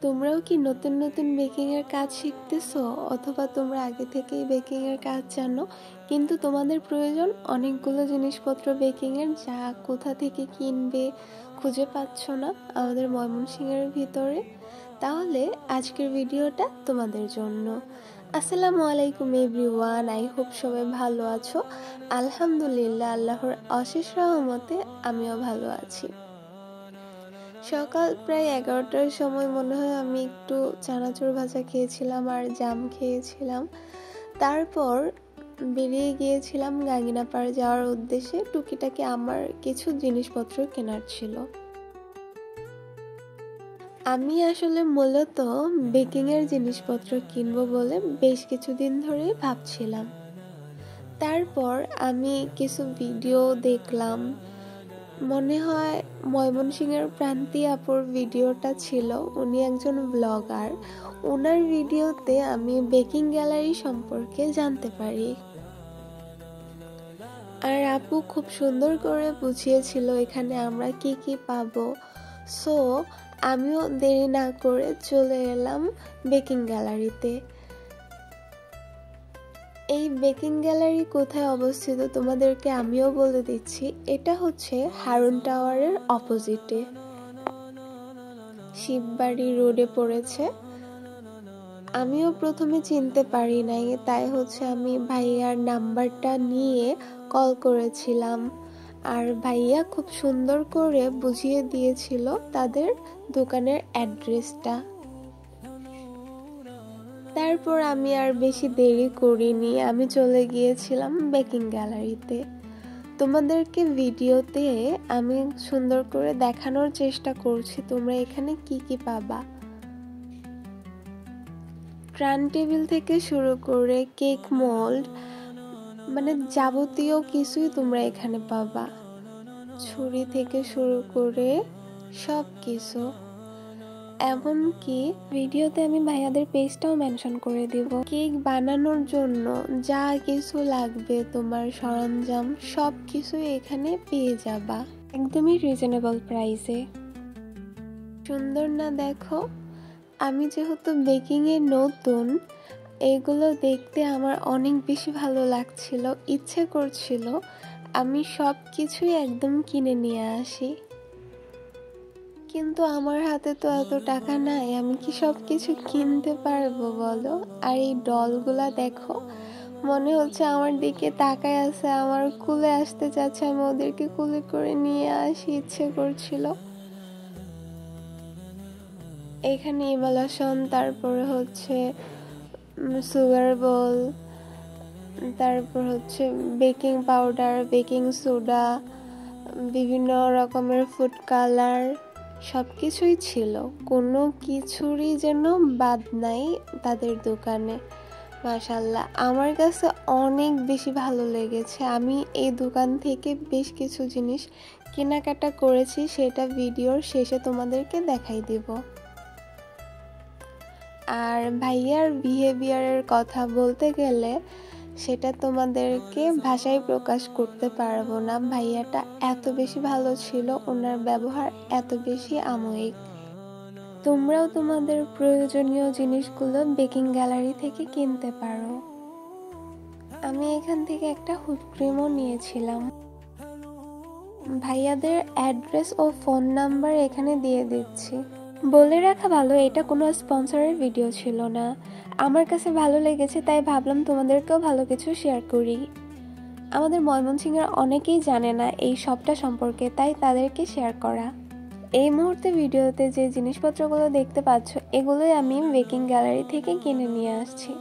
তোমরাও কি নতুন নতুন বেকিং এর কাজ শিখতেছো, অথবা তোমরা আগে থেকেই বেকিং এর কাজ জানো কিন্তু তোমাদের প্রয়োজন অনেকগুলো জিনিসপত্র বেকিং এর, যা কোথা থেকে কিনবে খুঁজে পাচ্ছ না আমাদের ময়মনসিংহের ভিতরে? তাহলে আজকের ভিডিওটা তোমাদের জন্য। আসসালামু আলাইকুম এভরিওয়ান, আই হোপ সবাই ভালো আছো। আলহামদুলিল্লাহ, আল্লাহর অশেষ রহমতে আমিও ভালো আছি। সকাল প্রায় 11টার সময় মনে হয় আমি একটু চানাচুর ভাজা খেয়েছিলাম আর জাম খেয়েছিলাম। তারপর বেরিয়ে গিয়েছিলাম গাঙ্গিনাপাড় যাওয়ার উদ্দেশ্যে। টুকিটাকি আমার কিছু জিনিসপত্র কেনার ছিল। আমি আসলে মূলত বেকিংয়ের জিনিসপত্র কিনবো বলে বেশ কিছুদিন ধরেই ভাবছিলাম। তারপর আমি কিছু ভিডিও দেখলাম, মনে হয় ময়মনসিংহের প্রান্তি আপুর ভিডিওটা ছিল। উনি একজন ব্লগার, ওনার ভিডিওতে আমি বেকিং গ্যালারি সম্পর্কে জানতে পারি। আর আপু খুব সুন্দর করে বুঝিয়েছিল এখানে আমরা কি কি পাবো। সো আমিও দেরি না করে চলে এলাম বেকিং গ্যালারিতে। এই বেকিং গ্যালারি কোথায় অবস্থিত তোমাদেরকে আমিও বলে দিচ্ছি। এটা হচ্ছে হারুন টাওয়ারের অপোজিটে, শিববাড়ি রোডে পড়েছে। আমিও প্রথমে চিনতে পারি নাই, তাই হচ্ছে আমি ভাইয়ার নাম্বারটা নিয়ে কল করেছিলাম। আর ভাইয়া খুব সুন্দর করে বুঝিয়ে দিয়েছিল তাদের দোকানের অ্যাড্রেসটা। তারপর আমি আর বেশি দেরি করিনি, আমি চলে গিয়েছিলাম বেকিং গ্যালারিতে। তোমাদেরকে ভিডিওতে আমি সুন্দর করে দেখানোর চেষ্টা করছি তোমরা এখানে কি কি পাবা। টার্ন টেবিল থেকে শুরু করে কেক মোল্ড, মানে যাবতীয় কিছুই তোমরা এখানে পাবা। ছুরি থেকে শুরু করে সব কিছু। এমনকি ভিডিওতে আমি ভাইয়াদের পেজটাও মেনশন করে দিব। কেক বানানোর জন্য যা কিছু লাগবে তোমার সরঞ্জাম সব কিছুই এখানে পেয়ে যাবা একদমই রিজনেবল প্রাইসে। সুন্দর না দেখো? আমি যেহেতু বেকিং এ নতুন, এগুলো দেখতে আমার অনেক বেশি ভালো লাগছিল, ইচ্ছে করছিল আমি সব কিছুই একদম কিনে নিয়ে আসি। কিন্তু আমার হাতে তো এত টাকা নাই, আমি কি সব কিছু কিনতে পারবো বলো? আর এই ডলগুলা দেখো, মনে হচ্ছে আমার দিকে তাকায় আছে, আমার কুলে আসতে চাচ্ছে, আমি ওদেরকে কুলে করে নিয়ে আসি, ইচ্ছে করছিল। এখানে ইমালাসন, তারপরে হচ্ছে সুগার বল, তারপর হচ্ছে বেকিং পাউডার, বেকিং সোডা, বিভিন্ন রকমের ফুড কালার সবকিছুই ছিল। কোনো কিছুরই যেন বাদ নাই তাদের দোকানে। মাশাআল্লাহ, আমার কাছে অনেক বেশি ভালো লেগেছে। আমি এই দোকান থেকে বেশ কিছু জিনিস কেনাকাটা করেছি, সেটা ভিডিওর শেষে তোমাদেরকে দেখাই দিব। আর ভাইয়ার বিহেভিয়ারের কথা বলতে গেলে সেটা তোমাদেরকে ভাষায় প্রকাশ করতে পারবো না। ভাইয়াটা এত বেশি ভালো ছিল, ওনার ব্যবহার এত বেশি আময়িক। তোমরাও তোমাদের প্রয়োজনীয় জিনিসগুলো বেকিং গ্যালারি থেকে কিনতে পারো। আমি এখান থেকে একটা হুইপ ক্রিমও নিয়েছিলাম। ভাইয়াদের অ্যাড্রেস ও ফোন নাম্বার এখানে দিয়ে দিচ্ছি। বলে রাখা ভালো, এটা কোনো স্পন্সরের ভিডিও ছিল না, আমার কাছে ভালো লেগেছে তাই ভাবলাম তোমাদেরকেও ভালো কিছু শেয়ার করি। আমাদের ময়মনসিংহের অনেকেই জানে না এই সবটা সম্পর্কে, তাই তাদেরকে শেয়ার করা। এই মুহূর্তে ভিডিওতে যে জিনিসপত্রগুলো দেখতে পাচ্ছ এগুলোই আমি বেকিং গ্যালারি থেকে কিনে নিয়ে আসছি।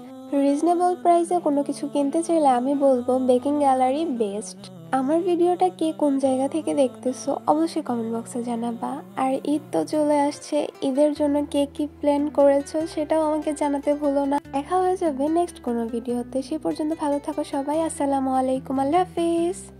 রিজনেবল প্রাইসে কোনো কিছু কিনতে চাইলে আমি বলবো বেকিং গ্যালারি বেস্ট। আমার ভিডিওটা কে কোন জায়গা থেকে দেখতেছো অবশ্যই কমেন্ট বক্সে জানাবা। আর ঈদ তো চলে আসছে, ঈদের জন্য কে কি প্ল্যান করেছো সেটাও আমাকে জানাতে ভুলো না। দেখা হয়ে যাবে নেক্সট কোনো ভিডিওতে, সে পর্যন্ত ভালো থাকো সবাই। আসসালামু আলাইকুম, আল্লাহ হাফিজ।